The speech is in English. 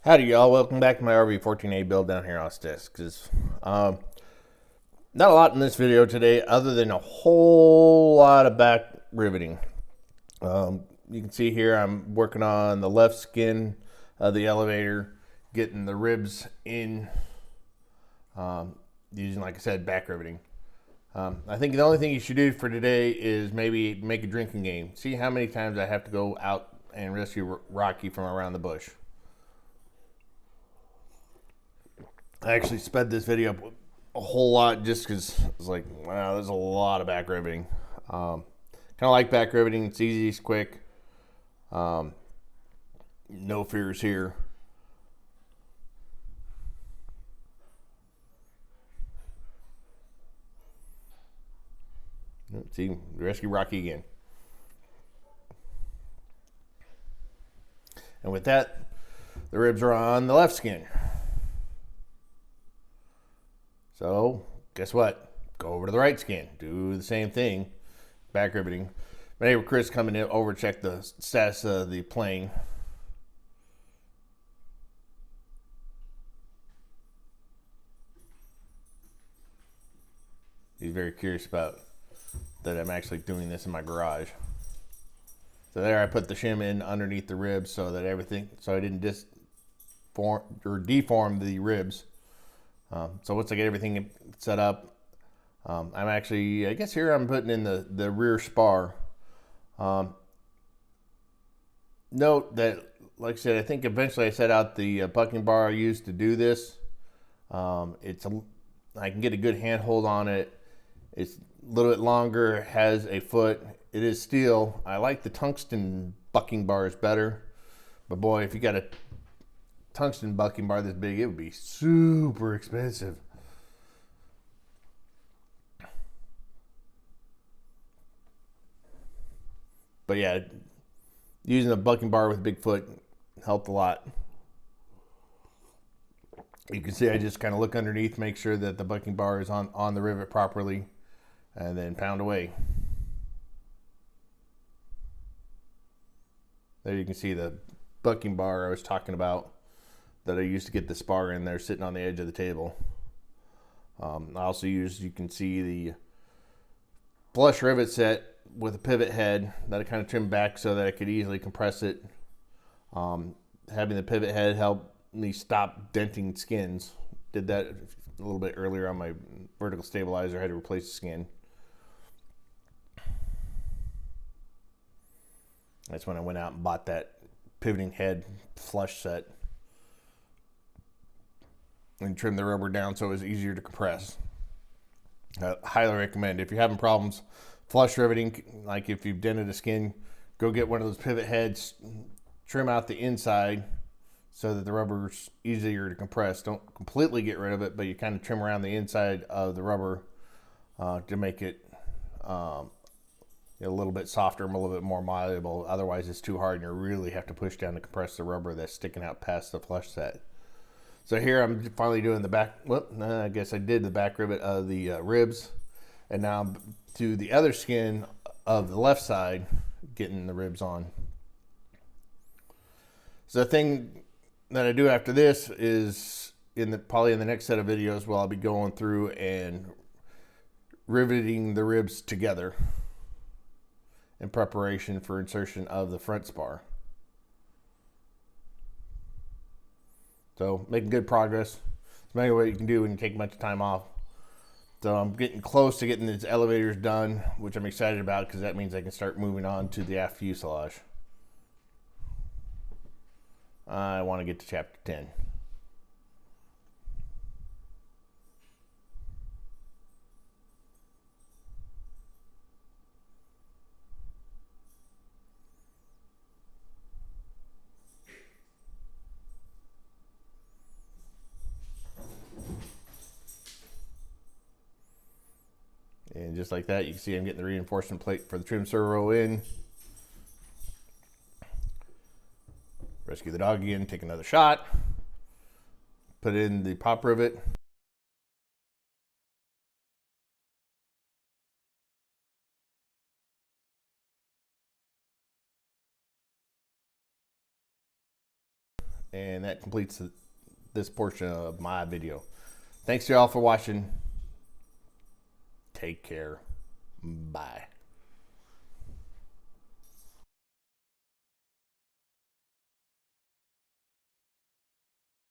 Howdy, y'all. Welcome back to my RV-14A build down here on Sticks. Not a lot in this video today other than a whole lot of back riveting. You can see here I'm working on the left skin of the elevator, getting the ribs in, using, like I said, back riveting. I think the only thing you should do for today is maybe make a drinking game. See how many times I have to go out and rescue Rocky from around the bush. I actually sped this video up a whole lot just because I was like, wow, there's a lot of back riveting. Kind of like back riveting. It's easy, it's quick. No fears here. See, rescue Rocky again. And with that, the ribs are on the left skin. So, guess what? Go over to the right skin. Do the same thing. Back riveting. My neighbor Chris coming in over check the status of the plane. He's very curious about that I'm actually doing this in my garage. So there I put the shim in underneath the ribs so that everything, so I didn't deform the ribs. So once I get everything set up, I'm actually, I guess here I'm putting in the rear spar. Note that, like I said, I think eventually I set out the bucking bar I used to do this. I can get a good handhold on it. It's a little bit longer, has a foot. It is steel. I like the tungsten bucking bars better. But boy, if you got a tungsten bucking bar this big, it would be super expensive. But yeah, using a bucking bar with a big foot helped a lot. You can see I just kind of look underneath, make sure that the bucking bar is on the rivet properly, and then pound away. There you can see the bucking bar I was talking about that I used to get the spar in there sitting on the edge of the table. I also used, you can see the flush rivet set with a pivot head that I kind of trimmed back so that I could easily compress it. Having the pivot head helped me stop denting skins. Did that a little bit earlier on my vertical stabilizer. I had to replace the skin. That's when I went out and bought that pivoting head flush set and trimmed the rubber down so it was easier to compress. Highly recommend. If you're having problems flush riveting, like if you've dented a skin, go get one of those pivot heads, trim out the inside so that the rubber's easier to compress. Don't completely get rid of it, but you kind of trim around the inside of the rubber to make it a little bit softer, a little bit more malleable. Otherwise, it's too hard and you really have to push down to compress the rubber that's sticking out past the flush set. So here I'm finally doing the back, I guess I did the back rivet of the ribs. And now I'm to the other skin of the left side, getting the ribs on. So the thing that I do after this is, probably in the next set of videos, where I'll be going through and riveting the ribs together in preparation for insertion of the front spar. So making good progress. It's mainly what you can do when you take a bunch of time off. So I'm getting close to getting these elevators done, which I'm excited about because that means I can start moving on to the aft fuselage. I want to get to chapter 10. And just like that, you can see I'm getting the reinforcement plate for the trim servo in. Rescue the dog again, take another shot. Put in the pop rivet. And that completes this portion of my video. Thanks to y'all for watching. Take care. Bye.